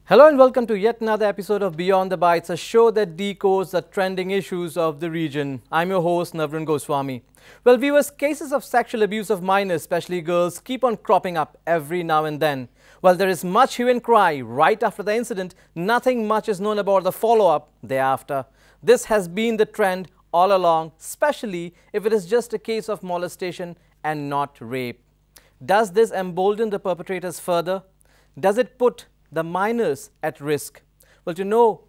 Hello and welcome to yet another episode of Beyond the Bites, a show that decodes the trending issues of the region. I'm your host, Navrin Goswami. Well, viewers, cases of sexual abuse of minors, especially girls, keep on cropping up every now and then. While there is much hue and cry right after the incident, nothing much is known about the follow-up thereafter. This has been the trend all along, especially if it is just a case of molestation and not rape. Does this embolden the perpetrators further? Does it put the minors at risk? Well, to know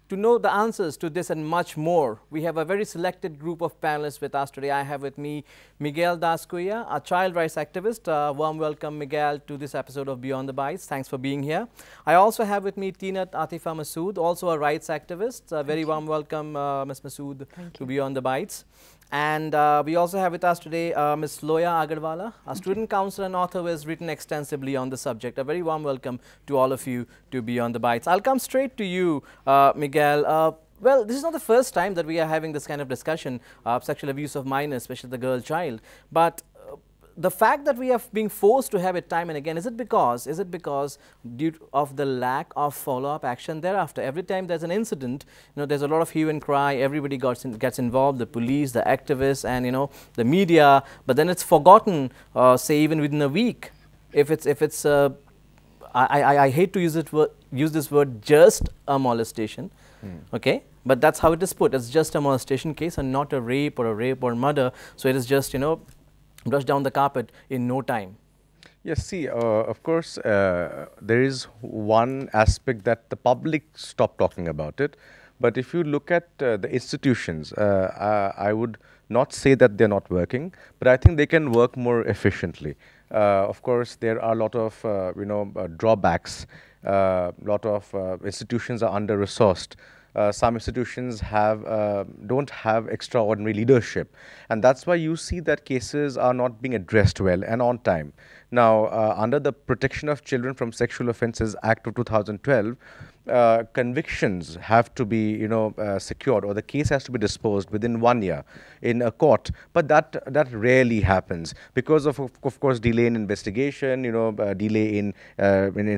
the answers to this and much more, we have a very selected group of panelists with us today. I have with me Miguel Dascuya, a child rights activist. Warm welcome, Miguel, to this episode of Beyond the Bites. Thanks for being here. I also have with me Teenat Atifa Masood, also a rights activist. Very warm welcome, Ms. Masood, to Beyond the Bites. And we also have with us today Ms. Loya Agarwala, a student counselor and author who has written extensively on the subject. A very warm welcome to all of you to Beyond the Bites. I'll come straight to you, Miguel. Well, this is not the first time that we are having this kind of discussion of sexual abuse of minors, especially the girl child. But the fact that we are being forced to have it time and again, is it because due of the lack of follow-up action thereafter? Every time there's an incident, there's a lot of hue and cry, everybody gets involved, the police, the activists, and the media, but then it's forgotten, say even within a week. If it's I hate to use this word, just a molestation, okay, but that's how it is put. It's just a molestation case and not a rape or murder. So it is just brush down the carpet in no time. Yes, see, of course, there is one aspect that the public stopped talking about it. But if you look at the institutions, I would not say that they're not working, but I think they can work more efficiently. Of course, there are a lot of, drawbacks. A lot of institutions are under-resourced. Some institutions don't have extraordinary leadership, and that's why you see that cases are not being addressed well and on time. Now, under the Protection of Children from Sexual Offences Act of 2012, convictions have to be secured, or the case has to be disposed within 1 year in a court, but that rarely happens because of course delay in investigation, delay in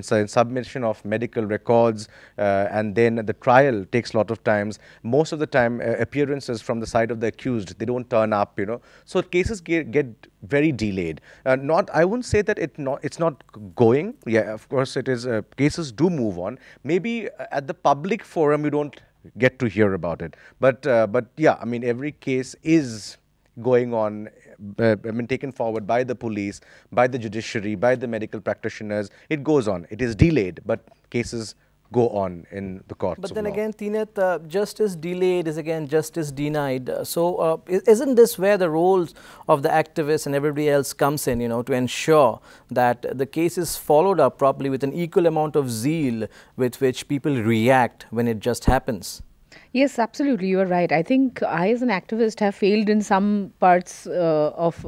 submission of medical records, and then the trial takes a lot of times. Most of the time, appearances from the side of the accused, they don't turn up, so cases get very delayed. I wouldn't say that it's not going. Yeah, of course it is. Cases do move on. Maybe at the public forum you don't get to hear about it, but yeah, I mean, every case is going on, taken forward by the police, by the judiciary, by the medical practitioners. It goes on. It is delayed, but cases go on in the courts. But then again, Teenat, justice delayed is again justice denied. So isn't this where the roles of the activists and everybody else comes in, to ensure that the case is followed up properly with an equal amount of zeal with which people react when it just happens? Yes, absolutely. You are right. I think I, as an activist, have failed in some parts of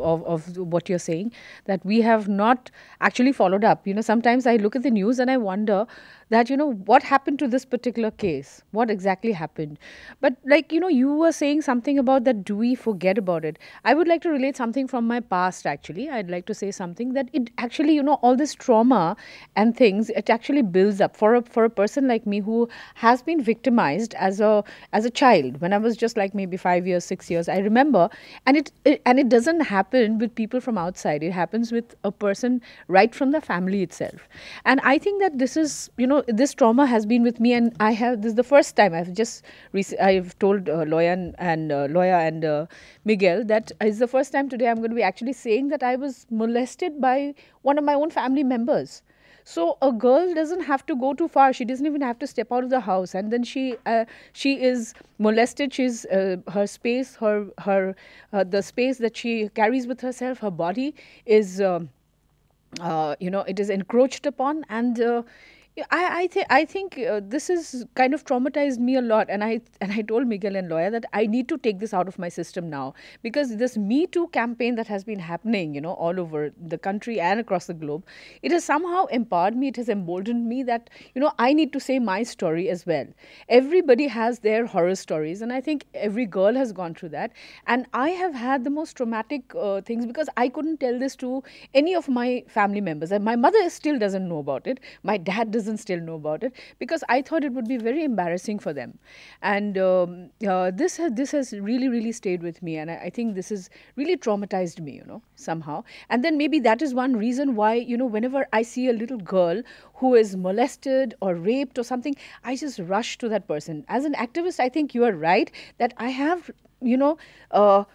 what you're saying, that we have not actually followed up. Sometimes I look at the news and I wonder that, what happened to this particular case? What exactly happened? But you were saying something about that, do we forget about it? I would like to relate something from my past, actually. I'd like to say something that it actually, all this trauma and things, it actually builds up for a person like me who has been victimized as a child when I was just like maybe 5 years, 6 years. I remember, and it doesn't happen with people from outside. It happens with a person right from the family itself. And I think that this is, this trauma has been with me, and this is the first time I've told Loya and Miguel that it's the first time today I'm going to be actually saying that I was molested by one of my own family members. So a girl doesn't have to go too far. She doesn't even have to step out of the house, and then she is molested. She's her space, the space that she carries with herself, her body is, it is encroached upon, and I think this has kind of traumatized me a lot, and I told Miguel and Loya that I need to take this out of my system now, because this Me Too campaign that has been happening, all over the country and across the globe, it has somehow empowered me. It has emboldened me that I need to say my story as well. Everybody has their horror stories, and I think every girl has gone through that. And I have had the most traumatic things, because I couldn't tell this to any of my family members, and my mother still doesn't know about it. My dad doesn't doesn't still know about it, because I thought it would be very embarrassing for them. And this has really stayed with me, and I think this has really traumatized me, somehow. And then maybe that is one reason why, whenever I see a little girl who is molested or raped or something, I just rush to that person. As an activist, I think you are right that I have,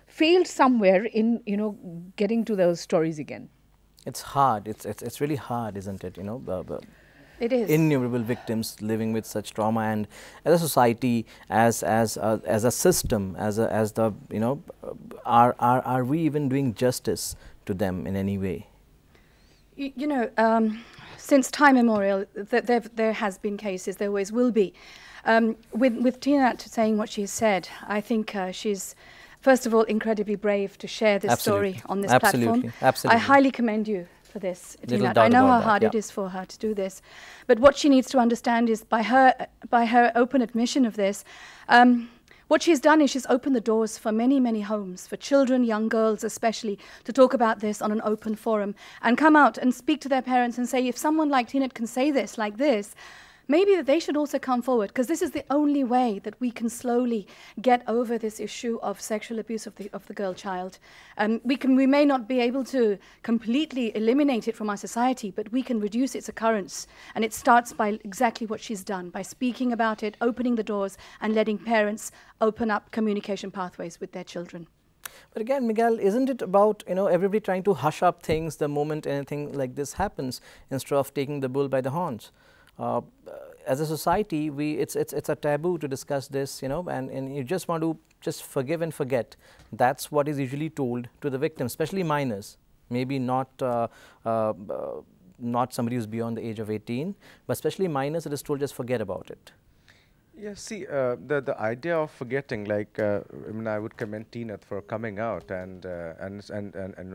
failed somewhere in, getting to those stories again. It's hard. It's really hard, isn't it? It is. Innumerable victims living with such trauma, and as a society, as a system, are we even doing justice to them in any way? Since time immemorial, there has been cases. There always will be. With Tina saying what she said, I think she's, first of all, incredibly brave to share this story on this platform. Absolutely. I highly commend you for this, Little Tina. doubt I know about how that, hard yeah. it is for her to do this. But what she needs to understand is, by her open admission of this, what she's done is she's opened the doors for many homes, for children, young girls especially, to talk about this on an open forum and come out and speak to their parents and say, if someone like Tina can say this like this, maybe that they should also come forward, because this is the only way that we can slowly get over this issue of sexual abuse of the girl child. We may not be able to completely eliminate it from our society, but we can reduce its occurrence. And it starts by exactly what she's done, by speaking about it, opening the doors, and letting parents open up communication pathways with their children. But again, Miguel, isn't it about everybody trying to hush up things the moment anything like this happens, instead of taking the bull by the horns? As a society, it's a taboo to discuss this, and you just want to just forgive and forget. That's what is usually told to the victim, especially minors. Maybe not somebody who's beyond the age of 18, but especially minors, it is told just forget about it. Yeah, see, the idea of forgetting, like, I would commend Tina for coming out and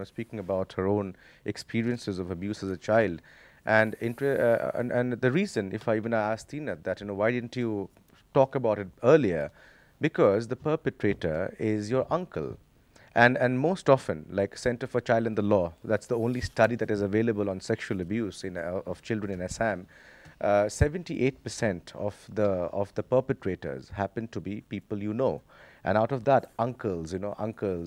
speaking about her own experiences of abuse as a child. And the reason, if I even asked Tina that, why didn't you talk about it earlier? Because the perpetrator is your uncle. And most often, like Center for Child and the Law, that's the only study that is available on sexual abuse of children in Assam. 78% of the perpetrators happen to be people you know. And out of that, uncles,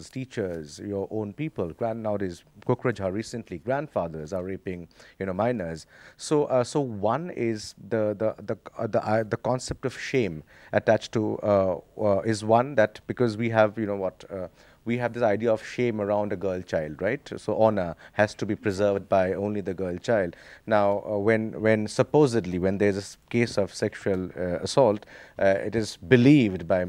teachers, your own people. Nowadays, Kokrajhar recently, grandfathers are raping, minors. So one is the concept of shame attached to is one that, because we have, we have this idea of shame around a girl child, right? So honor has to be preserved by only the girl child. Now, when supposedly, when there's a case of sexual assault, it is believed by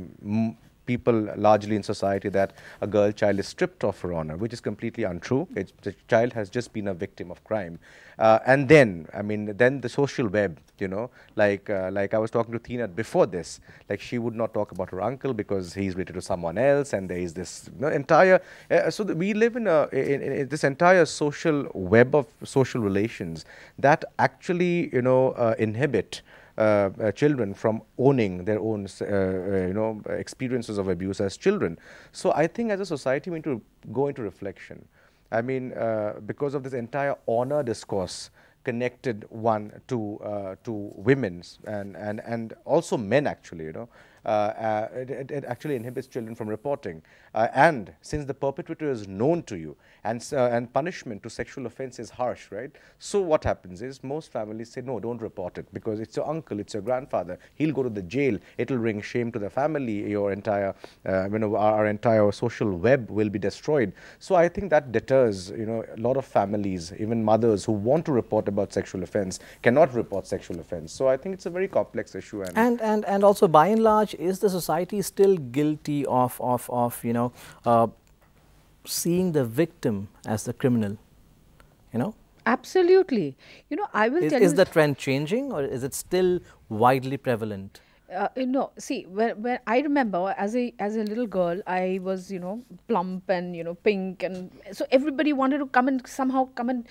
people largely in society that a girl child is stripped of her honor, which is completely untrue. The child has just been a victim of crime. And then, then the social web, like I was talking to Tina before this, like she would not talk about her uncle because he's related to someone else, and there is this entire, we live in this entire social web of social relations that actually, inhibit children from owning their own, experiences of abuse as children. So I think as a society we need to go into reflection. Because of this entire honor discourse connected one to women's and also men, actually, it actually inhibits children from reporting. And since the perpetrator is known to you, and punishment to sexual offense is harsh, right? So what happens is most families say, no, don't report it because it's your uncle, it's your grandfather. He'll go to the jail. It'll bring shame to the family. Your entire, our entire social web will be destroyed. So I think that deters, a lot of families, even mothers who want to report about sexual offense cannot report sexual offense. So I think it's a very complex issue. And also, by and large, is the society still guilty of seeing the victim as the criminal, Absolutely. I will tell you. Is the trend changing, or is it still widely prevalent? See, when I remember as a little girl, I was, plump and, pink, and so everybody wanted to come and somehow come and,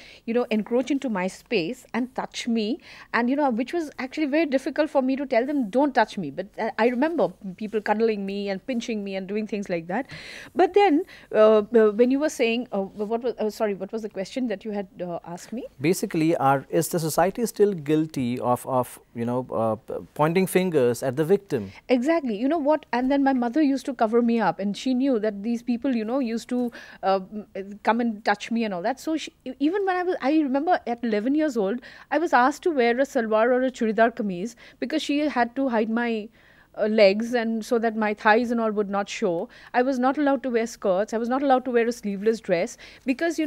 encroach into my space and touch me, and which was actually very difficult for me to tell them, don't touch me. But I remember people cuddling me and pinching me and doing things like that. But then when you were saying, what was the question that you had asked me? Basically, is the society still guilty of pointing fingers at the victim? Exactly. You know what? And then my mother used to cover me up, and she knew that these people, used to come and touch me and all that. So even when I remember at 11 years old, I was asked to wear a salwar or a churidar kameez because she had to hide my legs, and so that my thighs and all would not show. I was not allowed to wear skirts. I was not allowed to wear a sleeveless dress because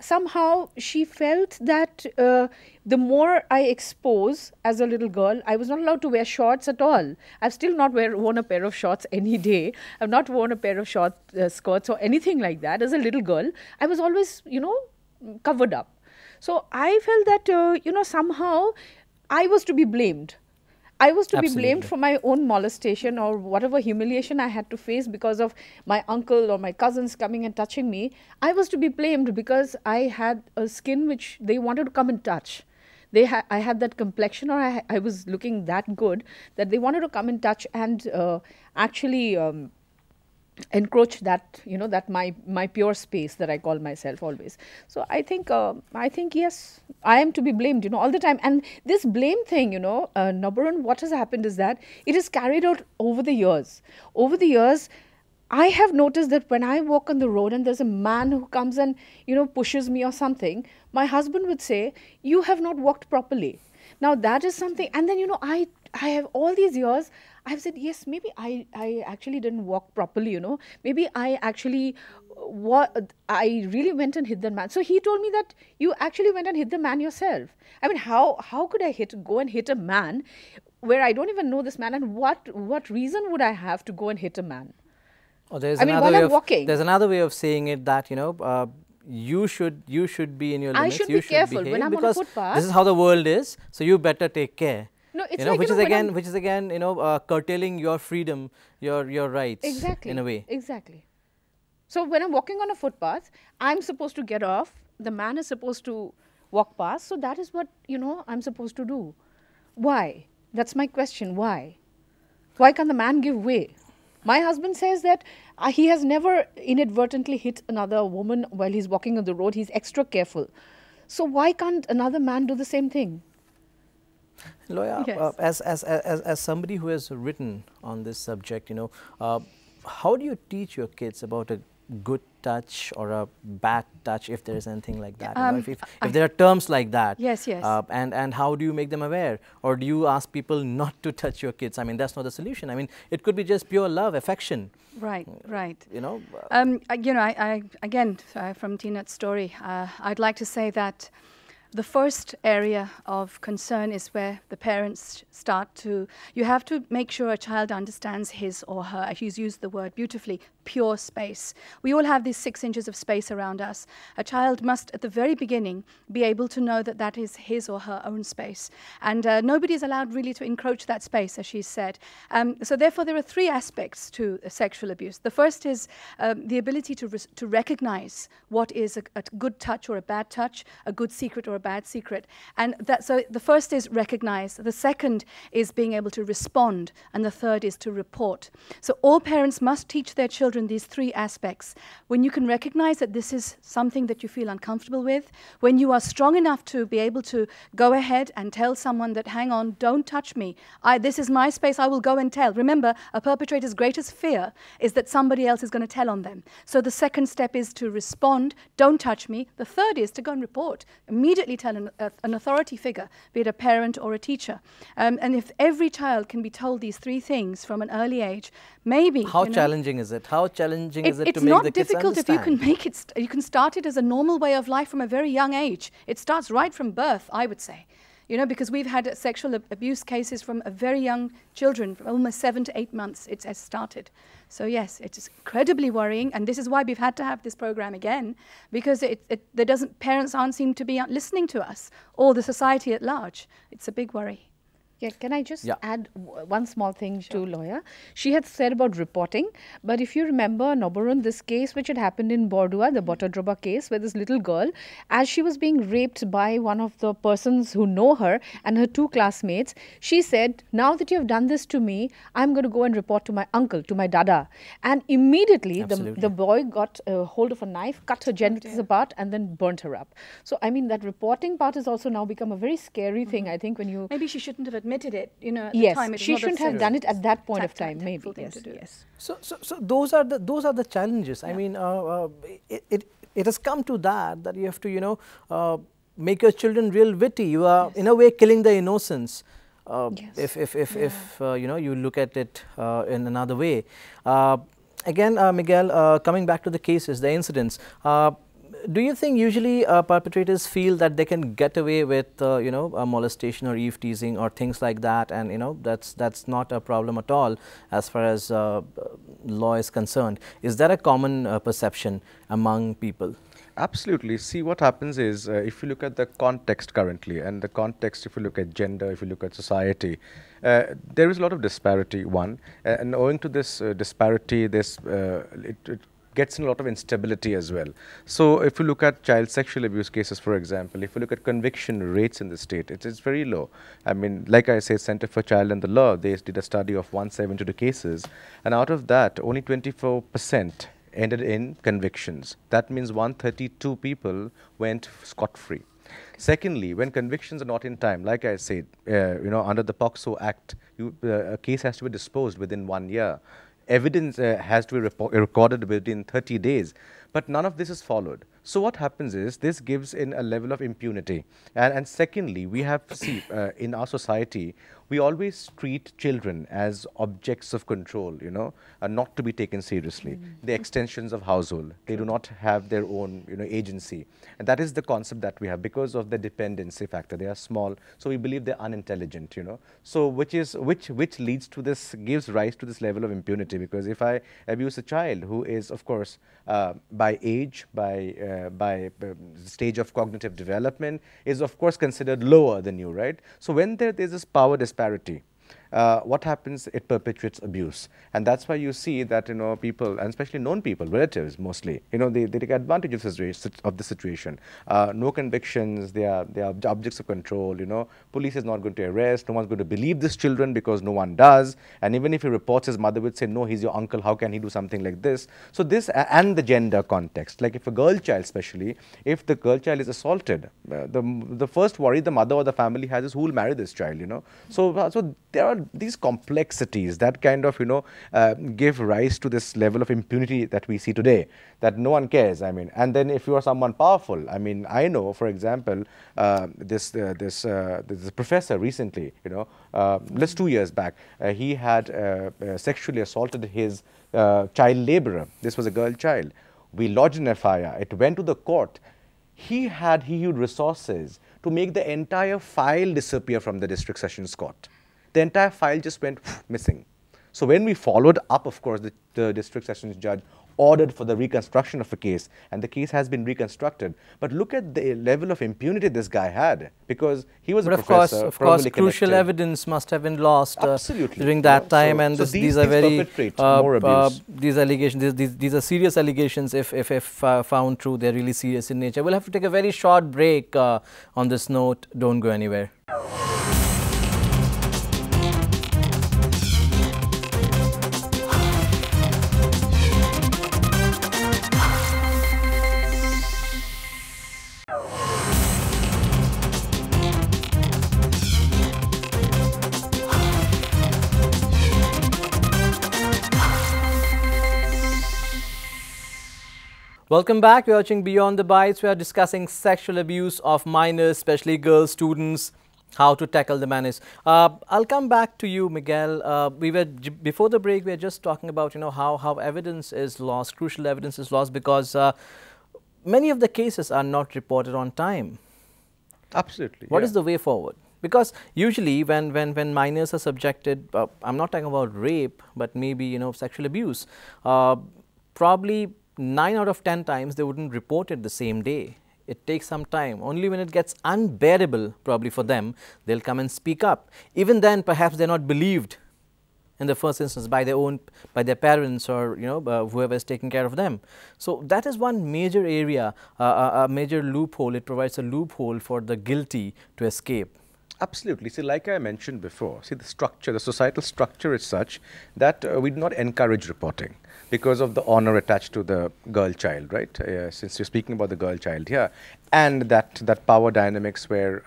somehow she felt that the more I expose as a little girl, I was not allowed to wear shorts at all. I've still not worn a pair of shorts any day. I've not worn a pair of short skirts or anything like that. As a little girl, I was always covered up. So I felt that somehow I was to be blamed. I was to be blamed for my own molestation or whatever humiliation I had to face because of my uncle or my cousins coming and touching me. I was to be blamed because I had a skin which they wanted to come and touch. I had that complexion, or I was looking that good that they wanted to come and touch and actually encroach that my pure space that I call myself always. So I think yes, I am to be blamed all the time. And this blame thing, Nabaran, what has happened is that it is carried out over the years. I have noticed that when I walk on the road and there's a man who comes and pushes me or something, my husband would say, you have not walked properly. Now that is something. And then I have all these years I've said, yes, maybe I actually didn't walk properly, Maybe I actually, I really went and hit the man. So he told me that you actually went and hit the man yourself. I mean, how could I go and hit a man where I don't even know this man? And what reason would I have to go and hit a man? Oh, there's another way of saying it that, you should be in your limits. I should be careful when I'm on a footpath. This is how the world is, so you better take care. No, it's which is again curtailing your freedom, your rights. Exactly. In a way. Exactly. So when I'm walking on a footpath, I'm supposed to get off. The man is supposed to walk past. So that is what I'm supposed to do. Why? That's my question. Why? Why can't the man give way? My husband says that he has never inadvertently hit another woman while he's walking on the road. He's extra careful. So why can't another man do the same thing? Loya, yes. As somebody who has written on this subject, how do you teach your kids about a good touch or a bad touch, if there is anything like that? If there are terms like that, yes. And how do you make them aware, or do you ask people not to touch your kids? I mean, that's not the solution. I mean, it could be just pure love, affection. Right. I again, from Teenat's story, I'd like to say that the first area of concern is where the parents start to, you have to make sure a child understands his or her, he's used the word beautifully, pure space. We all have these 6 inches of space around us. A child must, at the very beginning, be able to know that that is his or her own space. And nobody is allowed really to encroach that space, as she said. So therefore, there are 3 aspects to sexual abuse. The first is the ability to recognize what is a good touch or a bad touch, a good secret or a bad secret. And so the first is recognize. The second is being able to respond. And the third is to report. So all parents must teach their children these 3 aspects. When you can recognize that this is something that you feel uncomfortable with, when you are strong enough to be able to go ahead and tell someone that, hang on, don't touch me. This is my space, I will go and tell. Remember, a perpetrator's greatest fear is that somebody else is going to tell on them. So the second step is to respond, don't touch me. The third is to go and report. Immediately tell an authority figure, be it a parent or a teacher. And if every child can be told these 3 things from an early age, maybe... How challenging is it? How challenging is it to make the kids understand? It's not difficult if you can make it, you can start it as a normal way of life from a very young age. It starts right from birth, I would say. Because we've had sexual abuse cases from a very young children, from almost 7 to 8 months, it has started. So yes, it is incredibly worrying, and this is why we've had to have this program again, because parents aren't seem to be listening to us, or the society at large. It's a big worry. Yeah, can I just Yeah. add one small thing to lawyer? She had said about reporting, but if you remember, Noborun, this case which had happened in Bordua, the Botadroba case, where this little girl, as she was being raped by one of the persons who know her and her two classmates, she said, now that you have done this to me, I'm going to go and report to my uncle, to my dada. And immediately the boy got a hold of a knife, cut her genitals apart, and then burnt her up. So, I mean, that reporting part has also now become a very scary thing, I think, when you... Maybe she shouldn't have admitted it, you know, at the Yes, time. It she was not a shouldn't have done it at that point of tactile, time, maybe. tactful thing Yes, to do. yes. So those are the challenges. I mean, it has come to that you have to, you know, make your children real witty. You are in a way killing the innocence. Yes. If you know, you look at it in another way. Again, Miguel, coming back to the cases, the incidents. Do you think usually perpetrators feel that they can get away with you know, molestation or eve teasing or things like that, and you know, that's not a problem at all as far as law is concerned? Is that a common perception among people? Absolutely. See, what happens is, if you look at the context currently, and the context, if you look at gender, if you look at society, there is a lot of disparity, one. And owing to this disparity, it gets in a lot of instability as well. So if you look at child sexual abuse cases, for example, if you look at conviction rates in the state, it is very low. I mean, like I say, Center for Child and the Law, they did a study of 172 cases, and out of that, only 24% ended in convictions. That means 132 people went scot-free. Secondly, when convictions are not in time, like I said, you know, under the POCSO Act, a case has to be disposed within 1 year. Evidence has to be recorded within 30 days. But none of this is followed. So what happens is, this gives in a level of impunity. And secondly, we have to see in our society, we always treat children as objects of control, you know, not to be taken seriously. The extensions of household, they do not have their own, you know, agency. And that is the concept that we have because of the dependency factor. They are small, so we believe they're unintelligent, you know. So which leads to this, gives rise to this level of impunity, because if I abuse a child who is, of course, by age, by stage of cognitive development, is of course considered lower than you, right? So when there's this power disparity, what happens? It perpetuates abuse, and that's why you see that, you know, people, and especially known people, relatives mostly, you know, they take advantage of the situation. No convictions, they are objects of control. You know, police is not going to arrest. No one's going to believe these children because no one does. And even if he reports, his mother would say, no, he's your uncle. How can he do something like this? So this and the gender context, like if a girl child, especially if the girl child is assaulted, the first worry the mother or the family has is who will marry this child. You know, so there are these complexities that kind of, you know, give rise to this level of impunity that we see today, that no one cares. I mean, and then if you are someone powerful, I mean, I know, for example, this professor recently, you know, just 2 years back, he had sexually assaulted his child laborer. This was a girl child. We lodged an FIR. It went to the court. He used resources to make the entire file disappear from the district sessions court. The entire file just went missing. So when we followed up, of course, the district sessions judge ordered for the reconstruction of a case, and the case has been reconstructed. But look at the level of impunity this guy had, because he was a professor. Of course, crucial evidence must have been lost during that time, and these are very these allegations. These are serious allegations. If found true, they're really serious in nature. We'll have to take a very short break on this note. Don't go anywhere. Welcome back. We're watching Beyond the Bites. We are discussing sexual abuse of minors, especially girls, students, how to tackle the menace. I'll come back to you, Miguel. Before the break, we were just talking about, you know, how evidence is lost, crucial evidence is lost because many of the cases are not reported on time. Absolutely. What is the way forward? Because usually when minors are subjected, I'm not talking about rape, but maybe, you know, sexual abuse, probably 9 out of 10 times they wouldn't report it the same day. It takes some time. Only when it gets unbearable, probably for them, they'll come and speak up. Even then, perhaps they're not believed in the first instance by their parents, or whoever is taking care of them. So that is one major area, a major loophole. It provides a loophole for the guilty to escape. Absolutely. See, like I mentioned before, see, the structure, the societal structure is such that we do not encourage reporting because of the honor attached to the girl child, right? Since you're speaking about the girl child here, and that power dynamics where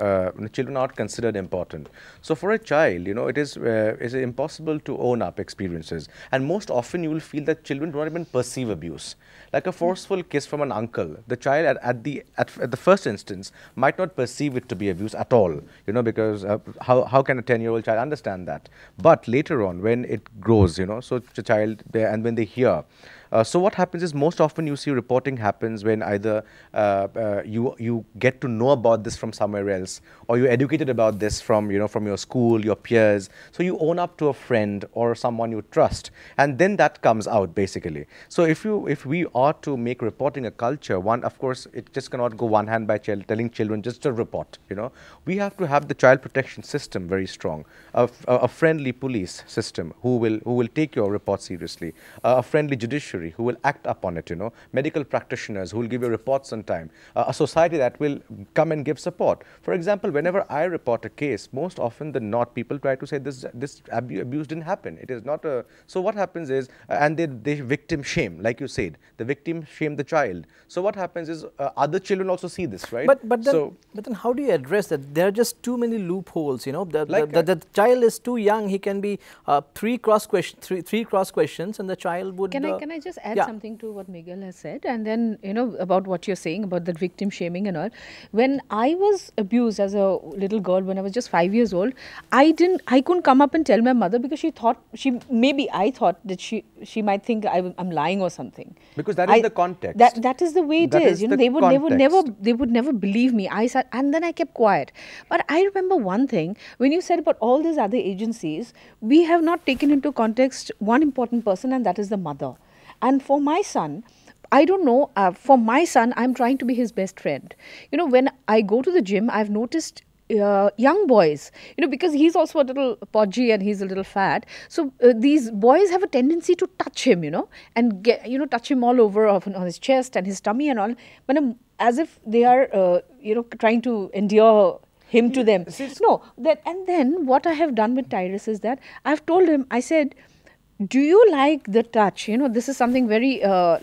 children are considered important. So for a child, it is impossible to own up experiences, and most often you will feel that children do not even perceive abuse. Like a forceful kiss from an uncle, the child at the first instance might not perceive it to be abuse at all, because how can a 10-year-old child understand that? But later on, when it grows, so the child, and when they hear. So what happens is, most often you see reporting happens when either you get to know about this from somewhere else, or you're educated about this from your school, your peers. So you own up to a friend or someone you trust, and then that comes out basically. So if we are to make reporting a culture, one, of course, it just cannot go one hand by telling children just to report. We have to have the child protection system very strong, a friendly police system who will take your report seriously, a friendly judiciary who will act upon it, medical practitioners who will give you reports on time, a society that will come and give support. For example, whenever I report a case, most often than not, people try to say this abuse didn't happen. It is not a. So what happens is, and they victim shame, like you said, the victim shame the child. So what happens is, other children also see this, right? But then how do you address that? There are just too many loopholes. The child is too young. He can be three cross questions, and the child would. Can I just add something to what Miguel has said, and then about what you're saying about the victim shaming and all. When I was abused as a little girl, when I was just 5 years old, I couldn't come up and tell my mother, because I thought that she might think I'm lying or something. Because that is the context. That is the way it is. They would never believe me. I said, and then I kept quiet. But I remember one thing, when you said about all these other agencies, we have not taken into context one important person, and that is the mother. And for my son, I don't know, for my son, I'm trying to be his best friend. When I go to the gym, I've noticed young boys, because he's also a little podgy and he's a little fat. So these boys have a tendency to touch him, and touch him all over on his chest and his tummy and all, but as if they are, trying to endear him to them. And then what I have done with Tyrus is that I've told him, I said, do you like the touch? This is something very a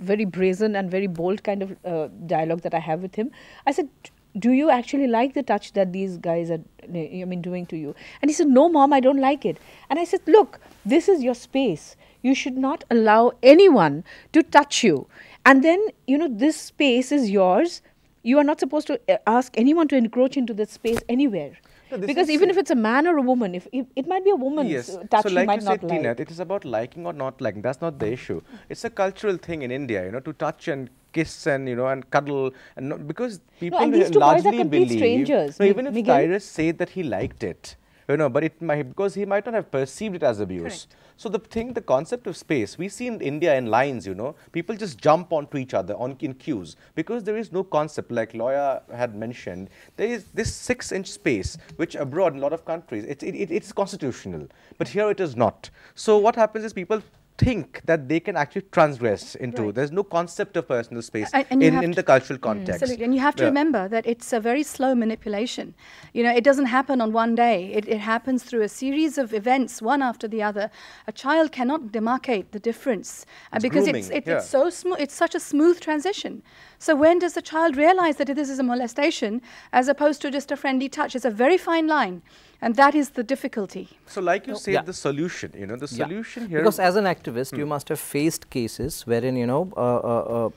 very brazen and very bold kind of dialogue that I have with him. I said, do you actually like the touch that these guys are doing to you? And he said, no, Mom, I don't like it. And I said, look, this is your space. You should not allow anyone to touch you. And then, this space is yours. You are not supposed to ask anyone to encroach into this space anywhere. No, because even if it's a man or a woman, if it might be a woman's touch, so like might you not said, like. Tina, it is about liking or not liking. That's not the issue. It's a cultural thing in India, to touch and kiss and and cuddle, and not, because people and these two boys are largely complete believe. strangers. No, even if Miguel? Tyrus said that he liked it, but it might, because he might not have perceived it as abuse. Correct. So the concept of space, we see in India in lines, people just jump onto each other in queues, because there is no concept, like Loya had mentioned. There is this 6-inch space, which abroad in a lot of countries, it's constitutional, but here it is not. So what happens is, people think that they can actually transgress into. Right. There's no concept of personal space in the cultural context. Absolutely, and you have to remember that it's a very slow manipulation. It doesn't happen on one day. It happens through a series of events, one after the other. A child cannot demarcate the difference because grooming, it's so smooth. It's such a smooth transition. So when does the child realize that this is a molestation as opposed to just a friendly touch? It's a very fine line. And that is the difficulty. So like you said, the solution, the solution here. Because as an activist, you must have faced cases wherein, the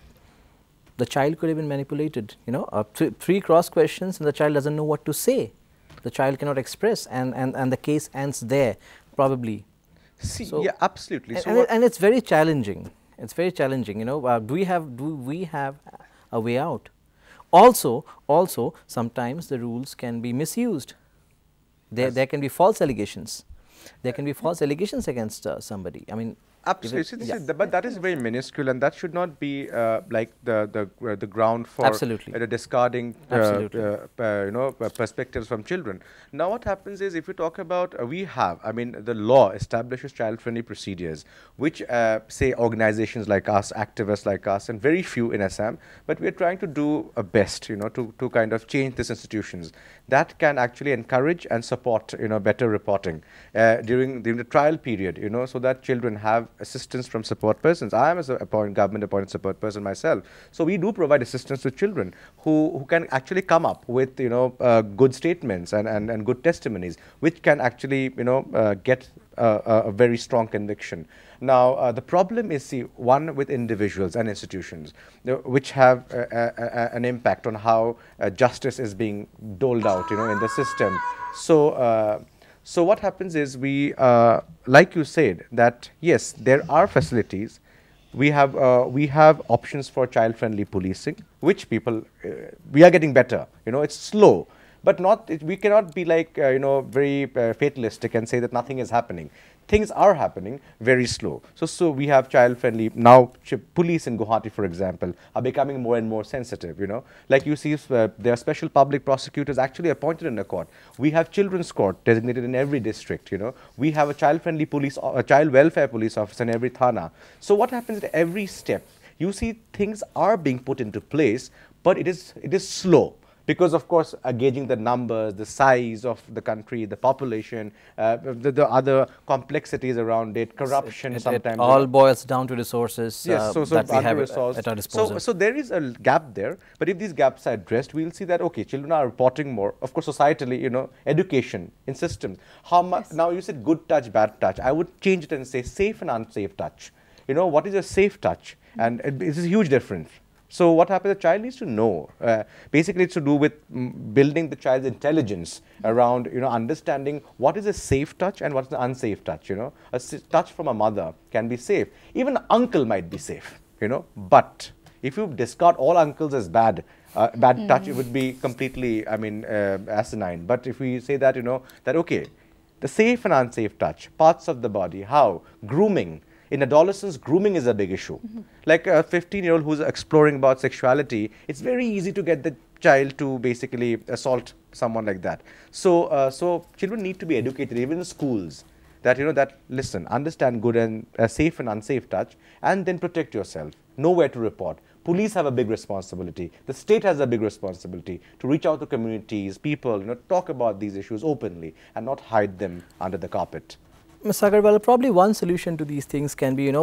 child could have been manipulated, three cross questions and the child doesn't know what to say. The child cannot express, and the case ends there, probably. See, yeah, absolutely. And it's very challenging. It's very challenging, do we have a way out? Also, sometimes the rules can be misused. There can be false allegations. There can be false allegations against somebody. Absolutely. But that is very minuscule, and that should not be like the ground for discarding perspectives from children. Now, what happens is, if you talk about the law establishes child-friendly procedures, which say organizations like us, activists like us, and very few in Assam, but we are trying to do a best, to kind of change these institutions that can actually encourage and support, better reporting during the trial period, so that children have assistance from support persons. I am a government-appointed support person myself, so we do provide assistance to children who can actually come up with, good statements and good testimonies, which can actually, get a very strong conviction. Now, the problem is, one with individuals and institutions, which have an impact on how justice is being doled out, in the system. So what happens is, we, like you said, that yes, there are facilities. We have options for child-friendly policing, which we are getting better. It's slow. But we cannot be like, very fatalistic and say that nothing is happening. Things are happening very slow. So we have child-friendly, now police in Guwahati, for example, are becoming more and more sensitive, Like you see, there are special public prosecutors actually appointed in the court. We have children's court designated in every district, We have a child-friendly police, a child welfare police officer in every thana. So what happens at every step? You see, things are being put into place, but it is slow. Because, of course, gauging the numbers, the size of the country, the population, the other complexities around it, corruption sometimes. It all boils down to resources that we have at our disposal. So there is a gap there. But if these gaps are addressed, we'll see that, okay, children are reporting more. Of course, societally, education in systems. How much? Now, you said good touch, bad touch. I would change it and say safe and unsafe touch. What is a safe touch? And this is a huge difference. So what happens, the child needs to know. Basically, it's to do with building the child's intelligence around, understanding what is a safe touch and what's the unsafe touch, A touch from a mother can be safe. Even an uncle might be safe, But if you discard all uncles as bad touch, it would be completely, asinine. But if we say that, that, okay, the safe and unsafe touch, parts of the body, how? Grooming. In adolescence, grooming is a big issue. Like a 15-year-old who's exploring about sexuality, it's very easy to get the child to basically assault someone like that. So children need to be educated, even in schools, that, listen, understand good and safe and unsafe touch, and then protect yourself. Know where to report. Police have a big responsibility. The state has a big responsibility to reach out to communities, people, talk about these issues openly and not hide them under the carpet. Ms. Agarwal, probably one solution to these things can be,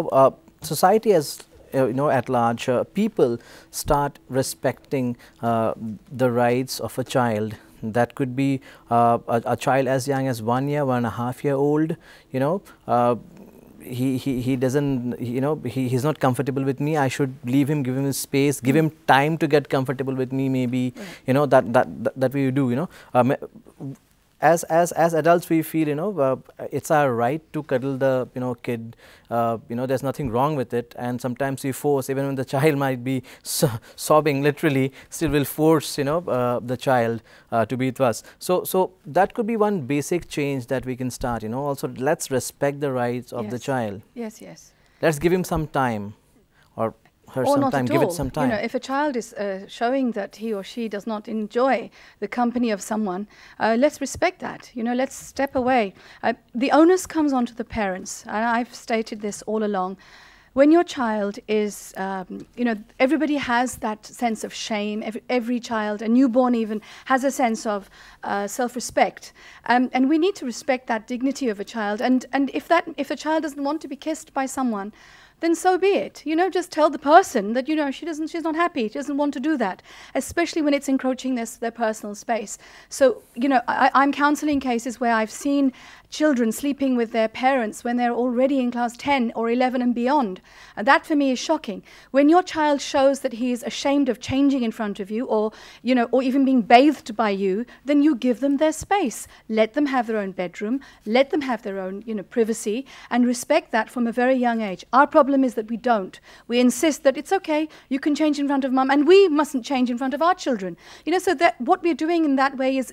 society as, at large, people start respecting the rights of a child. That could be a child as young as 1 year, 1.5 year old, he doesn't, he's not comfortable with me. I should leave him, give him his space, give him time to get comfortable with me, maybe, that we do, As adults, we feel, it's our right to cuddle the, kid, there's nothing wrong with it. And sometimes we force, even when the child might be sobbing, literally, still will force, the child to be with us. So that could be one basic change that we can start, Also, let's respect the rights of the child. Yes. Let's give him some time, or her some time, give it some time. If a child is showing that he or she does not enjoy the company of someone, let's respect that. Let's step away. The onus comes onto the parents, and I've stated this all along. When your child is, everybody has that sense of shame. Every child, a newborn even, has a sense of self-respect, and we need to respect that dignity of a child. And if a child doesn't want to be kissed by someone, then so be it. Just tell the person that, she's not happy, she doesn't want to do that, especially when it's encroaching their personal space. So, I'm counseling cases where I've seen children sleeping with their parents when they're already in class 10 or 11 and beyond. And that for me is shocking. When your child shows that he is ashamed of changing in front of you, or even being bathed by you, then you give them their space. Let them have their own bedroom, let them have their own, privacy, and respect that from a very young age. Our problem problem is that we don't. We insist that it's okay, you can change in front of mum, and we mustn't change in front of our children. You know, so that what we're doing in that way is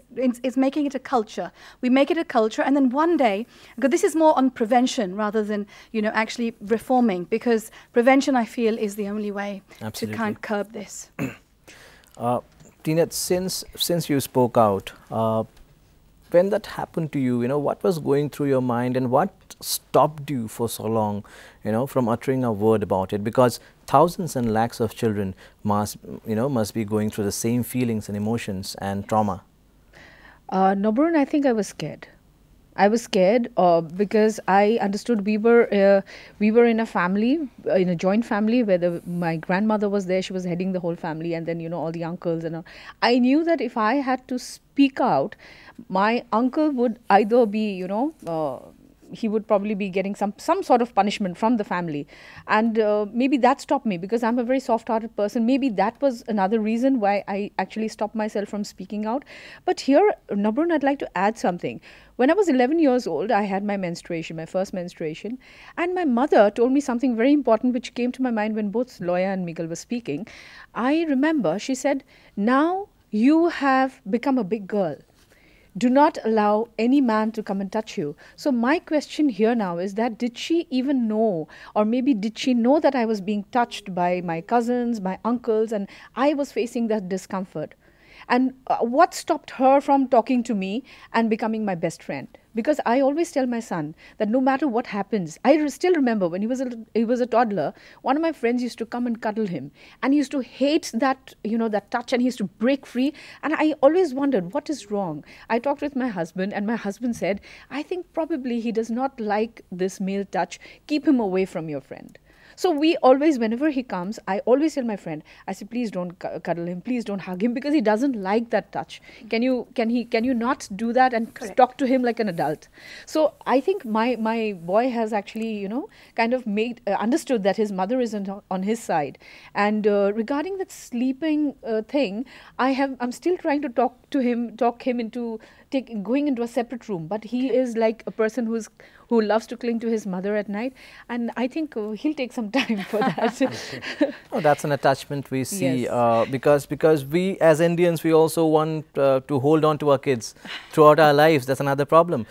making it a culture. We make it a culture, and then one day, because this is more on prevention rather than, you know, actually reforming, because prevention, I feel, is the only way to kind of curb this. Tina, since you spoke out, when that happened to you, you know, what was going through your mind and what stopped you for so long, you know, from uttering a word about it? Because thousands and lakhs of children must be going through the same feelings and emotions and trauma. Noburun, I think I was scared. I was scared because I understood we were in a family, in a joint family where my grandmother was there. She was heading the whole family, and then, you know, all the uncles and all. I knew that if I had to speak out, my uncle would either be, you know, he would probably be getting some sort of punishment from the family, and maybe that stopped me because I'm a very soft-hearted person. Maybe that was another reason why I actually stopped myself from speaking out. But here, Nabrun, I'd like to add something. When I was 11 years old, I had my menstruation, my first menstruation, and my mother told me something very important which came to my mind when both Loya and Miguel were speaking. I remember she said, "Now you have become a big girl. Do not allow any man to come and touch you." So my question here now is that, did she even know, or maybe did she know that I was being touched by my cousins, my uncles, and I was facing that discomfort? And what stopped her from talking to me and becoming my best friend? Because I always tell my son that no matter what happens, I still remember when he was a toddler, one of my friends used to come and cuddle him, and he used to hate that, you know, that touch, and he used to break free. And I always wondered, what is wrong? I talked with my husband, and my husband said, "I think probably he does not like this male touch. Keep him away from your friend." So we always, whenever he comes, I always tell my friend, I say, "Please don't cuddle him, please don't hug him, because he doesn't like that touch. Can you not do that and talk to him like an adult?" So I think my boy has actually, you know, kind of understood that his mother isn't on his side. And regarding that sleeping thing, I'm still trying to talk him into going into a separate room, but he is like a person who loves to cling to his mother at night, and I think he'll take some time for that. Oh, that's an attachment we see. Yes. Because we as Indians, we also want to hold on to our kids throughout our lives. That's another problem.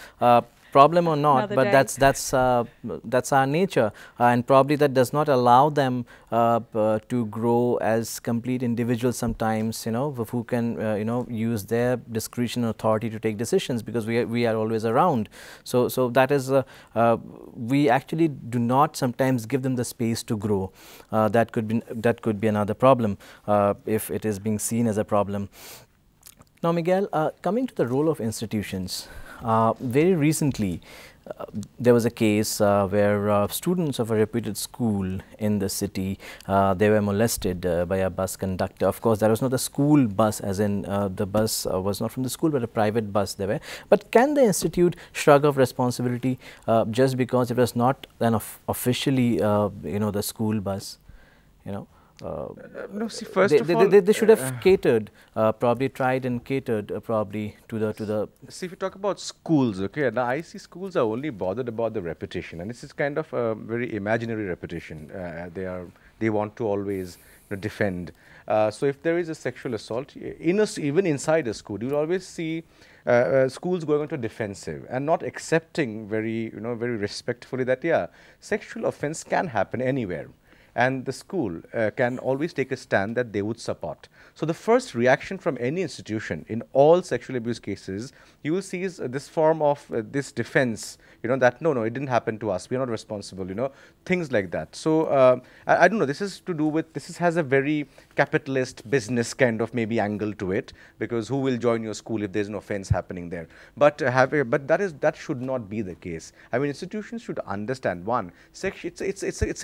Problem or not, but that's our nature, and probably that does not allow them to grow as complete individuals sometimes, you know, who can you know, use their discretion and authority to take decisions, because we are always around. So that is we actually do not sometimes give them the space to grow. That could be another problem if it is being seen as a problem. Now, Miguel, coming to the role of institutions. Very recently, there was a case where students of a reputed school in the city, they were molested by a bus conductor. Of course, that was not a school bus, as in the bus was not from the school, but a private bus they were. But can the institute shrug off responsibility just because it was not an officially, you know, the school bus, you know? No, see, first of all, they should have catered, probably tried and catered probably to the. See, if you talk about schools, okay, now I see schools are only bothered about the reputation, and this is kind of a very imaginary reputation. They want to always, you know, defend. So if there is a sexual assault, even inside a school, you will always see schools going into defensive and not accepting very respectfully that, yeah, sexual offense can happen anywhere. And the school can always take a stand that they would support. So the first reaction from any institution in all sexual abuse cases, you will see is this form of this defense, you know, that no, it didn't happen to us, we are not responsible, you know, things like that. So I don't know, this is to do with, has a very capitalist business kind of maybe angle to it, because who will join your school if there's an offense happening there? But that should not be the case. I mean, institutions should understand, one, it's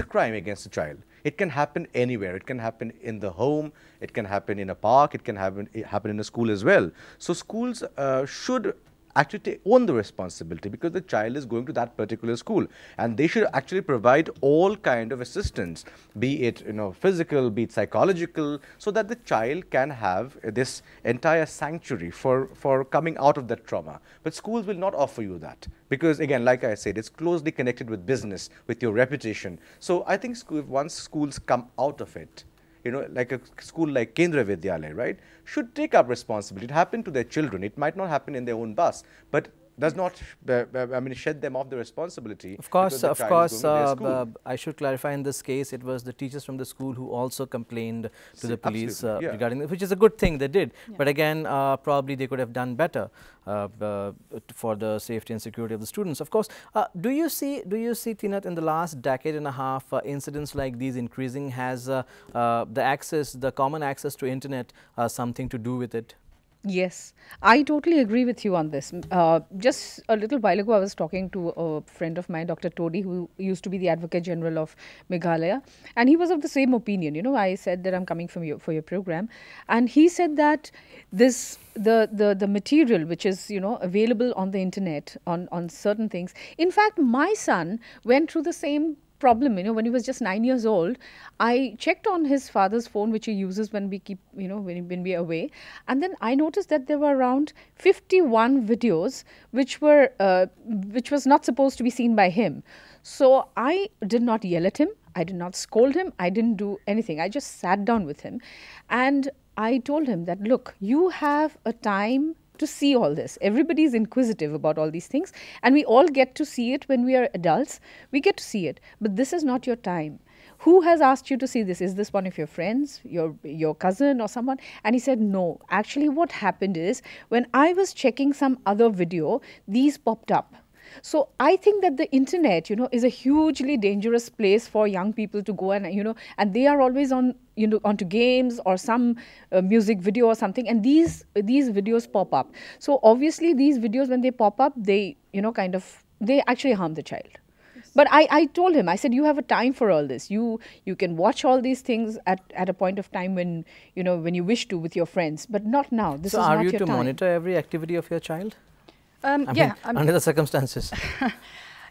a crime against a child. It can happen anywhere. It can happen in the home, it can happen in a park, it can happen in a school as well. So schools should actually own the responsibility, because the child is going to that particular school, and they should actually provide all kind of assistance, be it physical, be it psychological, so that the child can have this entire sanctuary for coming out of that trauma. But schools will not offer you that, because again, like I said, it's closely connected with business, with your reputation. So I think once schools come out of it, like a school like Kendra Vidyalaya, right, should take up responsibility. It happened to their children. It might not happen in their own bus, but does not, shed them off the responsibility. Of course, I should clarify, in this case, it was the teachers from the school who also complained to the police regarding it, which is a good thing they did. Yeah. But again, probably they could have done better for the safety and security of the students. Of course, do you see, Teenat, in the last decade and a half, incidents like these increasing? Has the common access to internet something to do with it? Yes, I totally agree with you on this. Just a little while ago, I was talking to a friend of mine, Dr. Todi, who used to be the Advocate General of Meghalaya, and he was of the same opinion. I said that I'm coming for your program, and he said that the material which is available on the internet on certain things. In fact, my son went through the same problem. When he was just 9 years old, I checked on his father's phone, which he uses when we keep, when we are away, and then I noticed that there were around 51 videos which was not supposed to be seen by him. So I did not yell at him, I did not scold him, I didn't do anything. I just sat down with him and I told him that, look, you have a time to see all this. Everybody is inquisitive about all these things, and we all get to see it when we are adults. We get to see it, but this is not your time. Who has asked you to see this? Is this one of your friends, your cousin or someone? And he said, no. Actually, what happened is, when I was checking some other video, these popped up. So I think that the internet, is a hugely dangerous place for young people to go, and and they are always on, onto games or some music video or something, and these videos pop up. So obviously these videos, when they pop up, they they actually harm the child. Yes. But I told him, I said, you have a time for all this. You can watch all these things at a point of time when when you wish to with your friends, but not now. This is not your time. So are you to monitor every activity of your child? Yeah. Under the circumstances.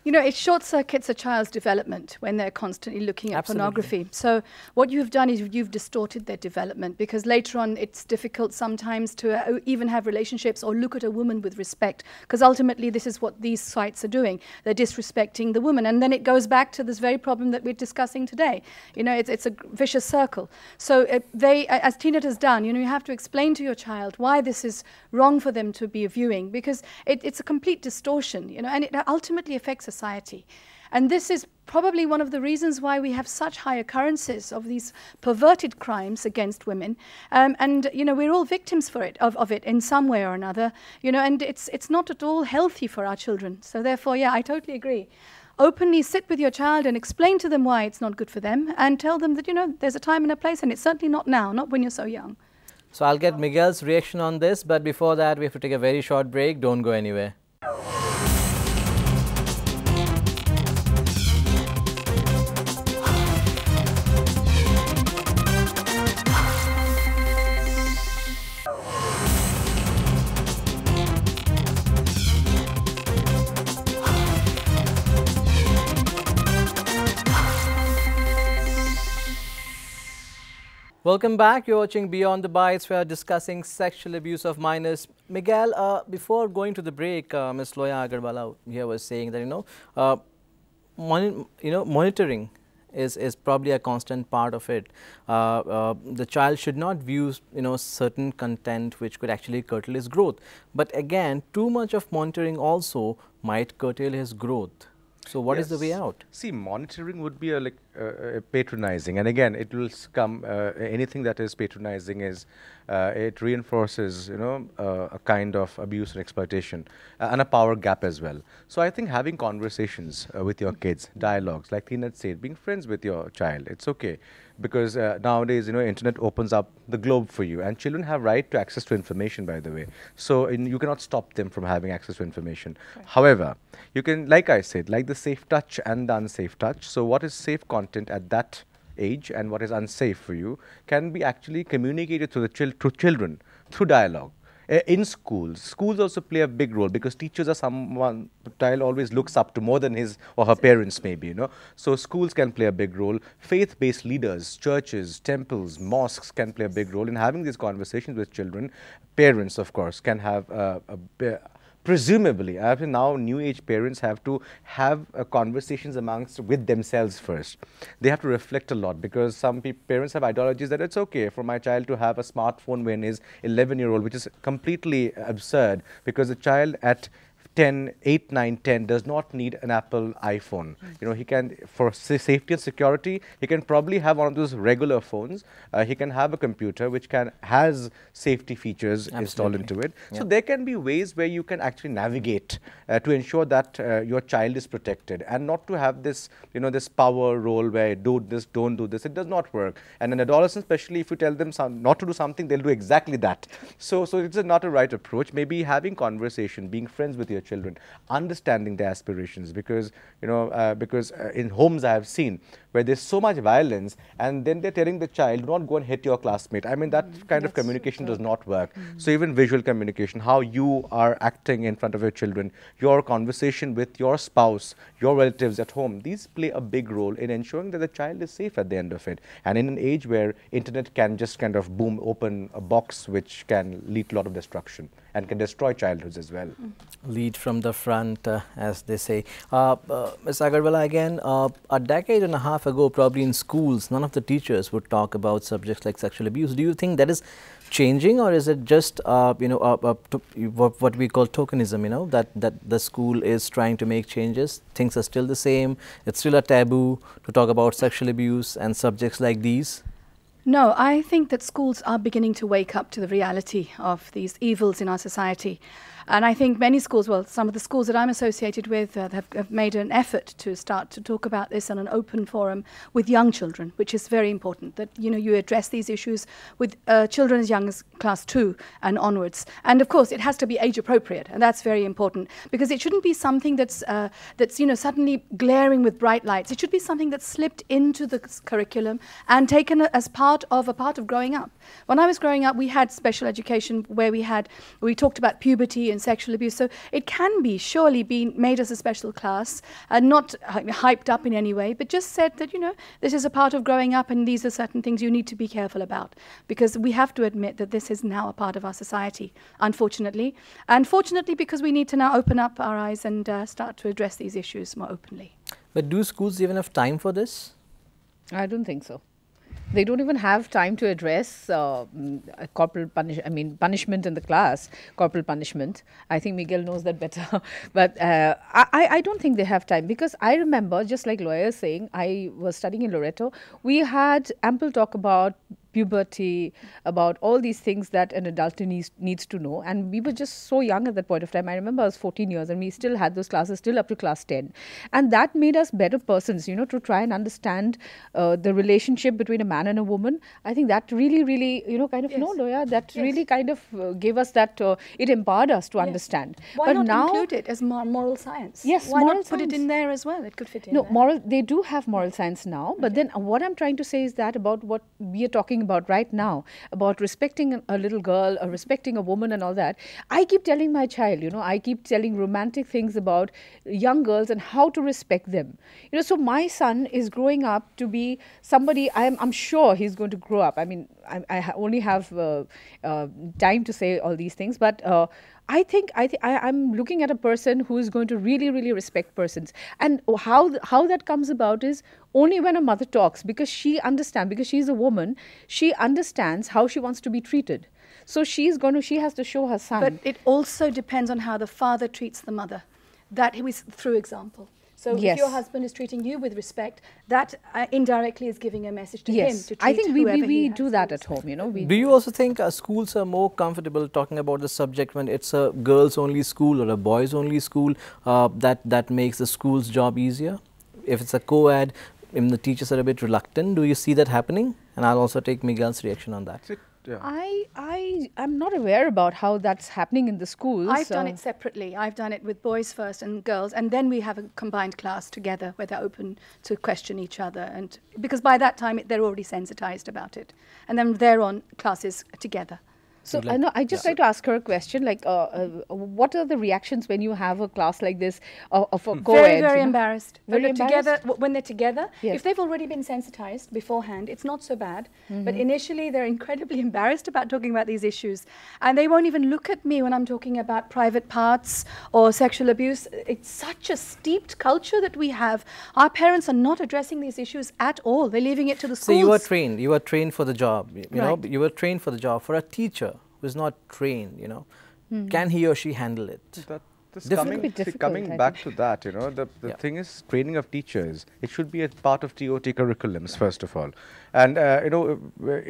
It short circuits a child's development when they're constantly looking at pornography. So what you've done is you've distorted their development, because later on it's difficult sometimes to even have relationships or look at a woman with respect, because ultimately this is what these sites are doing. They're disrespecting the woman, and then it goes back to this very problem that we're discussing today. It's a vicious circle. So they, as Teenat has done, you have to explain to your child why this is wrong for them to be viewing, because it's a complete distortion, and it ultimately affects society. And this is probably one of the reasons why we have such high occurrences of these perverted crimes against women. And we're all victims of it in some way or another. And it's not at all healthy for our children. So therefore, yeah, I totally agree. Openly sit with your child and explain to them why it's not good for them, and tell them that there's a time and a place, and it's certainly not now, not when you're so young. So I'll get Miguel's reaction on this, but before that we have to take a very short break. Don't go anywhere. Welcome back. You're watching Beyond the Bites. We are discussing sexual abuse of minors. Miguel, before going to the break, Ms. Loya Agarwala here was saying that monitoring is probably a constant part of it. The child should not view certain content which could actually curtail his growth. But again, too much of monitoring also might curtail his growth. So what is the way out? See, monitoring would be patronizing, and again, it will come. Anything that is patronizing is it reinforces, a kind of abuse and exploitation, and a power gap as well. So I think having conversations with your kids, dialogues, like Teenat said, being friends with your child, it's okay. Because nowadays, internet opens up the globe for you, and children have right to access to information, by the way. So you cannot stop them from having access to information. Right. However, you can, like I said, like the safe touch and the unsafe touch. So what is safe content at that age and what is unsafe for you can be actually communicated to children through dialogue. In schools. Schools also play a big role because teachers are someone the child always looks up to more than his or her parents maybe, you know. So schools can play a big role. Faith-based leaders, churches, temples, mosques can play a big role in having these conversations with children. Parents, of course, can have presumably, I think now new age parents have to have conversations amongst with themselves first. They have to reflect a lot because some parents have ideologies that it's okay for my child to have a smartphone when he's 11-year-old, which is completely absurd because a child at 10, 8, 9, 10 does not need an Apple iPhone. You know, he can, for safety and security, he can probably have one of those regular phones. He can have a computer which has safety features installed into it. Yep. So there can be ways where you can actually navigate to ensure that your child is protected and not to have this, you know, this power role where do this, don't do this. It does not work. And in adolescents, especially if you tell them not to do something, they'll do exactly that. So it's not a right approach. Maybe having conversation, being friends with your children, understanding their aspirations, because you know in homes I have seen where there's so much violence and then they're telling the child, do not go and hit your classmate. I mean, that kind of communication does not work. So even visual communication, how you are acting in front of your children, your conversation with your spouse, your relatives at home, these play a big role in ensuring that the child is safe at the end of it. And in an age where internet can just kind of boom open a box which can lead to a lot of destruction and can destroy childhoods as well. Lead from the front, as they say. Ms. Agarwala, again, a decade and a half ago, probably in schools, none of the teachers would talk about subjects like sexual abuse. Do you think that is changing, or is it just, you know, what we call tokenism, you know, that the school is trying to make changes? Things are still the same. It's still a taboo to talk about sexual abuse and subjects like these? No, I think that schools are beginning to wake up to the reality of these evils in our society. And I think many schools, well, some of the schools that I'm associated with have made an effort to start to talk about this on an open forum with young children, which is very important, that, you know, you address these issues with children as young as class 2 and onwards. And of course, it has to be age appropriate, and that's very important, because it shouldn't be something that's you know, suddenly glaring with bright lights. It should be something that's slipped into the curriculum and taken as part of growing up. When I was growing up, we had special education where we talked about puberty and sexual abuse. So it can be surely be made as a special class and not hyped up in any way, but just said that, you know, this is a part of growing up and these are certain things you need to be careful about, because we have to admit that this is now a part of our society, unfortunately. And fortunately, because we need to now open up our eyes and start to address these issues more openly. But do schools even have time for this? I don't think so. They don't even have time to address punishment in the class, corporal punishment. I think Miguel knows that better. But I don't think they have time, because I remember, just like Loya is saying, I was studying in Loreto. We had ample talk about puberty, about all these things that an adult needs to know. And we were just so young at that point of time. I remember I was 14 years and we still had those classes till up to class 10. And that made us better persons, you know, to try and understand the relationship between a man and a woman. I think that really, you know, kind of, yes. No, Loya, that yes. really kind of gave us that, it empowered us to yes. understand. Why but not now, include it as moral science? Yes, why not put it in there as well? It could fit in there. They do have moral science now, but then what I'm trying to say is that about what we are talking about right now, about respecting a little girl or respecting a woman and all that, I keep telling my child, you know, I keep telling romantic things about young girls and how to respect them. You know, so my son is growing up to be somebody, I'm sure he's going to grow up. I mean, I only have time to say all these things, but I'm looking at a person who is going to really respect persons. And how that comes about is only when a mother talks, because she understands, because she's a woman, she understands how she wants to be treated. So she has to show her son. But it also depends on how the father treats the mother. That is through example. So yes. if your husband is treating you with respect, that indirectly is giving a message to yes. him to treat I think we do that at home, you know. Do you also think schools are more comfortable talking about the subject when it's a girls-only school or a boys-only school, that makes the school's job easier? If it's a co-ed, the teachers are a bit reluctant. Do you see that happening? And I'll also take Miguel's reaction on that. Yeah. I'm not aware about how that's happening in the schools. I've done it separately. I've done it with boys first and girls, and then we have a combined class together where they're open to question each other, and because by that time they're already sensitized about it, and then they're on classes together. So I know I just like to ask her a question. Like, what are the reactions when you have a class like this of a co-ed? Very, very embarrassed. Very embarrassed? When they're together, Yes. if they've already been sensitized beforehand, it's not so bad. But initially, they're incredibly embarrassed about talking about these issues. And they won't even look at me when I'm talking about private parts or sexual abuse. It's such a steeped culture that we have. Our parents are not addressing these issues at all. They're leaving it to the schools. So you were trained for the job, you know, Right. you were trained for the job. For a teacher who's not trained, you know, can he or she handle it? This Difficult. It could be difficult, coming I back think. to that, you know, the Yeah. thing is training of teachers. It should be a part of TOT curriculums, first of all. And, you know,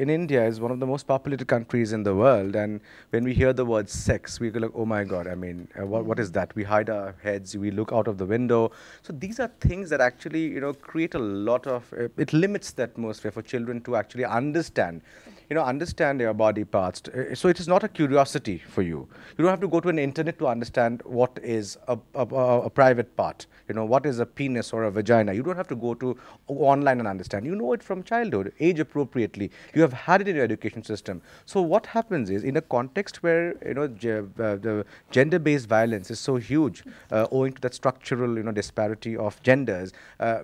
in India is one of the most populated countries in the world. And when we hear the word sex, we go like, oh my God, I mean, what is that? We hide our heads, we look out of the window. So these are things that actually, you know, create a lot of, it limits the atmosphere for children to actually understand. You know, understand your body parts. So it is not a curiosity for you. You don't have to go to an internet to understand what is a private part. You know, what is a penis or a vagina. You don't have to go to online and understand. You know it from childhood, age appropriately. You have had it in your education system. So what happens is, in a context where, you know, the gender-based violence is so huge, owing to that structural, you know, disparity of genders,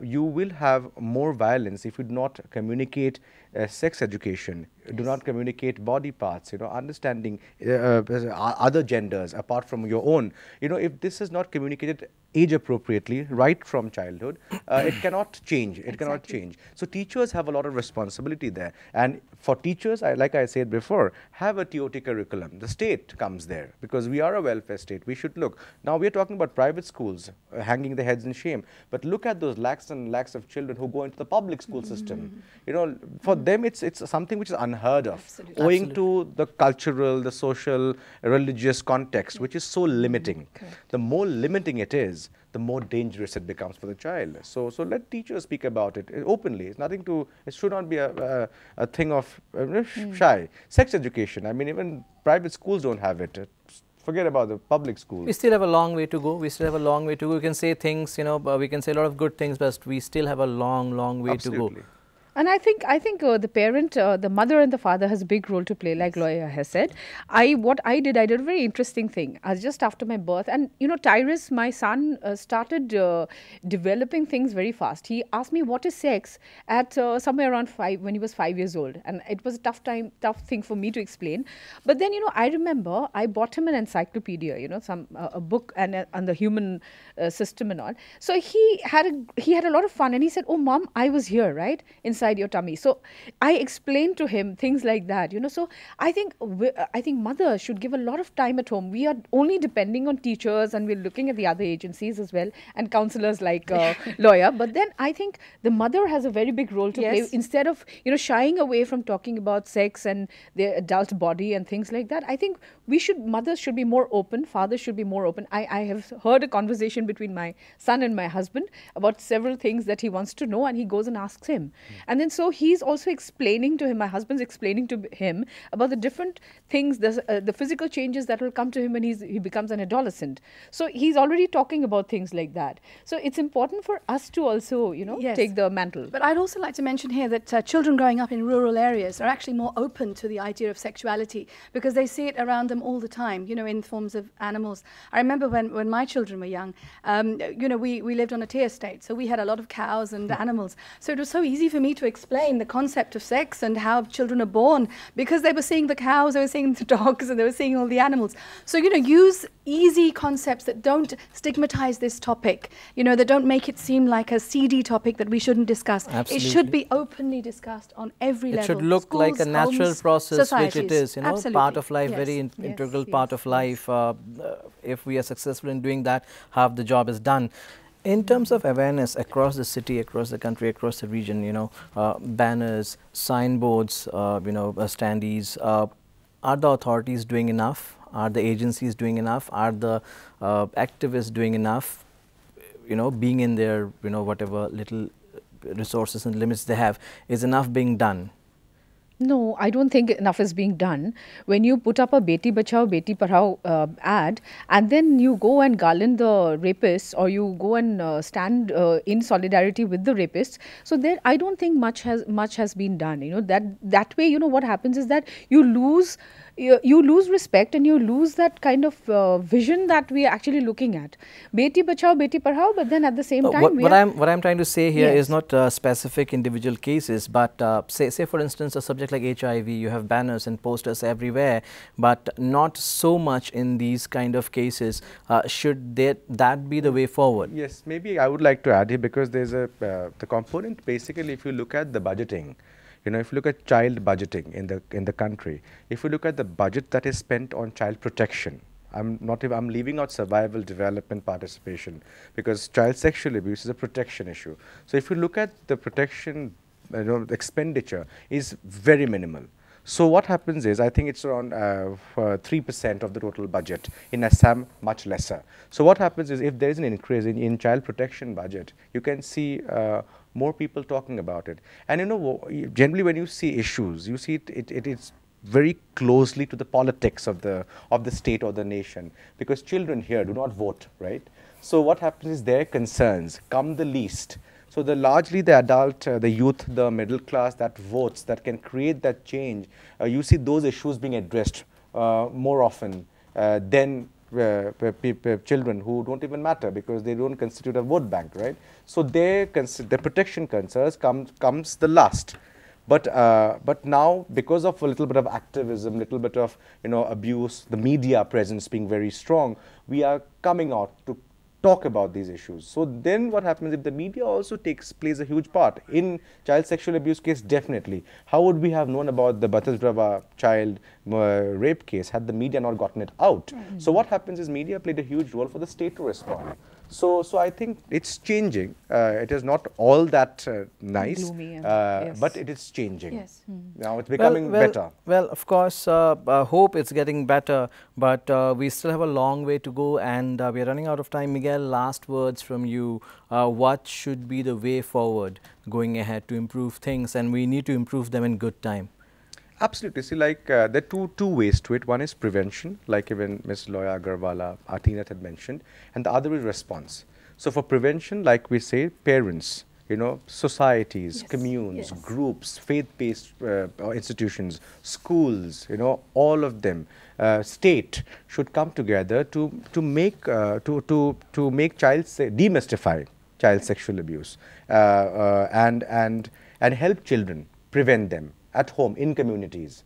you will have more violence if you do not communicate sex education, do not communicate body parts, you know, understanding other genders apart from your own. You know, if this is not communicated age appropriately right from childhood, it cannot change. It cannot change. So teachers have a lot of responsibility there. And for teachers, like I said before, have a TOT curriculum. The state comes there because we are a welfare state. We should look. Now we are talking about private schools hanging their heads in shame. But look at those lakhs and lakhs of children who go into the public school system. You know, for them it's something which is unheard of, Absolutely. owing to the cultural, the social, religious context, which is so limiting. The more limiting it is, the more dangerous it becomes for the child. So let teachers speak about it openly. It's nothing to, it should not be a thing of shy. Sex education, I mean, even private schools don't have it. Forget about the public schools. We still have a long way to go. We still have a long way to go. We can say things, you know, we can say a lot of good things, but we still have a long, long way to go. Absolutely. And I think the parent, the mother and the father has a big role to play, like Loya has said. What I did a very interesting thing. I was just after my birth, and you know, Tyrus, my son, started developing things very fast. He asked me what is sex at somewhere around 5 when he was 5 years old, and it was a tough thing for me to explain. But then, you know, I remember I bought him an encyclopedia, you know, a book and on the human system and all. So he had a lot of fun, and he said, "Oh, Mom, I was here, right, inside your tummy." So I explained to him things like that, you know. So I think mothers should give a lot of time at home. We are only depending on teachers, and we're looking at the other agencies as well, and counselors like Lawyer. But then I think the mother has a very big role to play. Yes. Instead of, you know, shying away from talking about sex and their adult body and things like that, I think mothers should be more open, fathers should be more open. I have heard a conversation between my son and my husband about several things that he wants to know, and he goes and asks him. And then so he's also explaining to him, my husband's explaining to him about the different things, the physical changes that will come to him when he becomes an adolescent. So he's already talking about things like that. So it's important for us to also, you know, Yes. take the mantle. But I'd also like to mention here that children growing up in rural areas are actually more open to the idea of sexuality because they see it around them all the time, you know, in forms of animals. I remember when my children were young, you know, we lived on a tea estate, so we had a lot of cows and animals. So it was so easy for me to explain the concept of sex and how children are born because they were seeing the cows, they were seeing the dogs, and they were seeing all the animals. So, you know, use easy concepts that don't stigmatize this topic, you know, that don't make it seem like a seedy topic that we shouldn't discuss. Absolutely. It should be openly discussed on every level. It should look like a Schools, natural homes, process, which it societies. is, you know, Absolutely. part of life, Yes. very Yes, integral part yes, of life. If we are successful in doing that, half the job is done. In terms of awareness across the city, across the country, across the region, you know, banners, signboards, you know, standees, are the authorities doing enough? Are the agencies doing enough? Are the activists doing enough? You know, being in their, you know, whatever little resources and limits they have, is enough being done? No, I don't think enough is being done. When you put up a Beti Bachao, Beti Padhao ad, and then you go and garland the rapists, or you go and stand in solidarity with the rapists, so there, I don't think much has been done. You know, that way, you know, what happens is that you lose you lose respect and you lose that kind of vision that we are actually looking at. Beti bachao, beti padhao, but then at the same time what I'm trying to say here is Yes. not specific individual cases, but say for instance a subject like HIV, you have banners and posters everywhere, but not so much in these kind of cases. Should that be the way forward? Yes, maybe I would like to add here, because there's a the component. Basically, if you look at the budgeting, if you look at child budgeting in the country, if you look at the budget that is spent on child protection, I'm leaving out survival, development, participation, because child sexual abuse is a protection issue. So if you look at the protection, the expenditure is very minimal. So what happens is, I think it's around 3% of the total budget. In Assam, much lesser. So what happens is, if there is an increase in child protection budget, you can see more people talking about it. And generally when you see issues, you see it is very closely to the politics of the state or the nation, because children here do not vote, right? So what happens is, their concerns come the least. So largely the adult, the youth, the middle class that votes, that can create that change, you see those issues being addressed more often than children who don't even matter, because they don't constitute a vote bank, right? So their protection concerns comes the last. But now, because of a little bit of activism, little bit of abuse, the media presence being very strong, we are coming out to talk about these issues. So then what happens if the media also plays a huge part in child sexual abuse case? Definitely. How would we have known about the Batasdrava child rape case had the media not gotten it out? So what happens is, media played a huge role for the state to respond. So I think it's changing. It is not all that nice, gloomy and yes. but it is changing. Yes. Now it's becoming better. Well, of course, hope it's getting better, but we still have a long way to go, and we are running out of time. Miguel, last words from you. What should be the way forward going ahead to improve things, and we need to improve them in good time? Absolutely. See, like there are two ways to it. One is prevention, like even Ms. Loya Agarwala, Artina had mentioned, and the other is response. So for prevention, like we say, parents, societies, Yes, communes, yes. groups, faith-based institutions, schools, all of them, state should come together to make demystify child sexual abuse and help children, prevent them at home, in communities,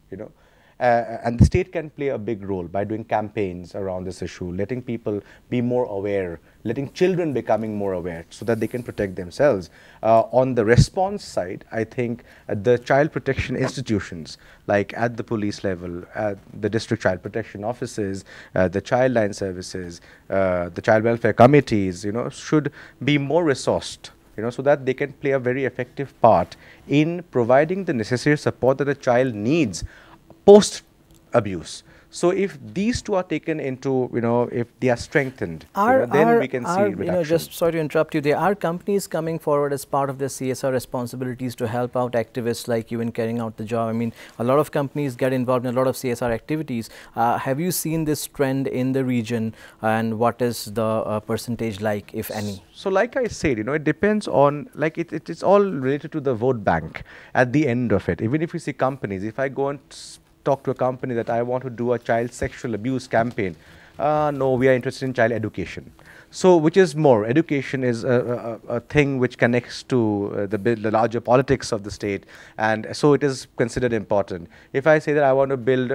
and the state can play a big role by doing campaigns around this issue, letting people be more aware, letting children becoming more aware so that they can protect themselves. On the response side, I think the child protection institutions, like at the police level, at the district child protection offices, the child line services, the child welfare committees, should be more resourced, so that they can play a very effective part in providing the necessary support that a child needs post-abuse. So if these two are taken into, if they are strengthened, then we can see reduction. Just sorry to interrupt you, there are companies coming forward as part of their CSR responsibilities to help out activists like you in carrying out the job. I mean, a lot of companies get involved in a lot of CSR activities. Have you seen this trend in the region, and what is the percentage like, if any? So like I said, it depends on, like it's all related to the vote bank at the end of it. Even if you see companies, if I go and talk to a company that I want to do a child sexual abuse campaign, no, we are interested in child education. So which is more, education is a thing which connects to the larger politics of the state, and so it is considered important. If I say that I want to build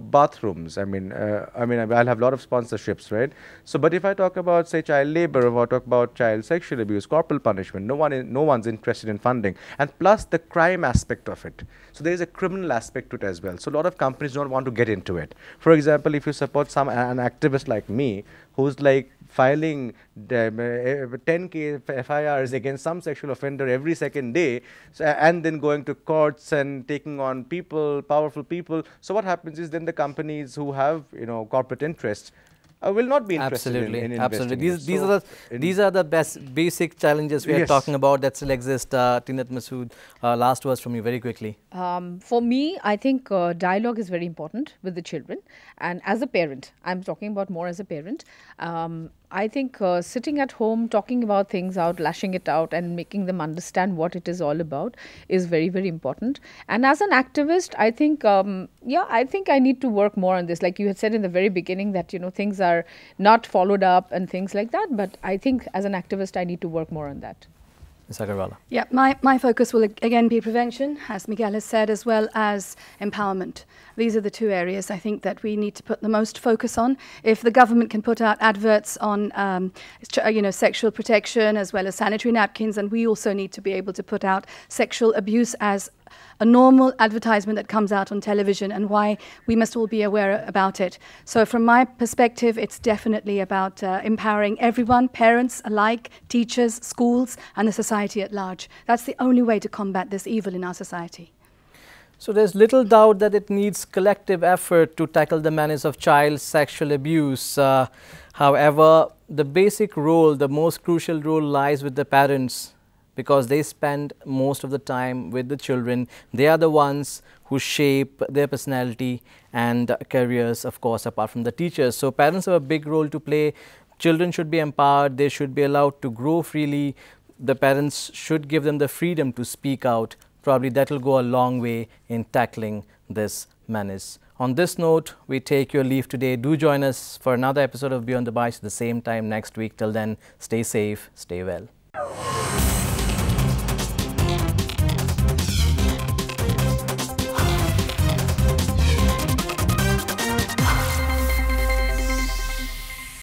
bathrooms, I'll have a lot of sponsorships, right? So, but if I talk about, say, child labor, or talk about child sexual abuse, corporal punishment, no one's interested in funding, and plus the crime aspect of it. So there is a criminal aspect to it as well. So a lot of companies don't want to get into it. For example, if you support an activist like me, who's like filing 10K FIRs against some sexual offender every second day, and then going to courts and taking on people, powerful people. So what happens is, then the companies who have, corporate interests will not be interested in investing. Absolutely. These are the basic challenges we are talking about that still exist. Tinat Masood, last words from you very quickly. For me, I think dialogue is very important with the children. And as a parent, I'm talking about more as a parent, I think sitting at home, talking about things out, lashing it out, and making them understand what it is all about is very, very important. And as an activist, I think, yeah, I think I need to work more on this. Like you had said in the very beginning that, things are not followed up and things like that. But I think as an activist, I need to work more on that. Ms. Agarwala. Yeah, my focus will again be prevention, as Miguel has said, as well as empowerment. These are the two areas I think that we need to put the most focus on. If the government can put out adverts on, sexual protection as well as sanitary napkins, and we also need to be able to put out sexual abuse as a normal advertisement that comes out on television, and why we must all be aware about it. So from my perspective, it's definitely about empowering everyone, parents alike, teachers, schools, and the society at large. That's the only way to combat this evil in our society. So there's little doubt that it needs collective effort to tackle the menace of child sexual abuse. However, the basic role, the most crucial role lies with the parents, because they spend most of the time with the children. They are the ones who shape their personality and careers, of course, apart from the teachers. So parents have a big role to play. Children should be empowered. They should be allowed to grow freely. The parents should give them the freedom to speak out. Probably that will go a long way in tackling this menace. On this note, we take your leave today. Do join us for another episode of Beyond the Bites at the same time next week. Till then, stay safe, stay well.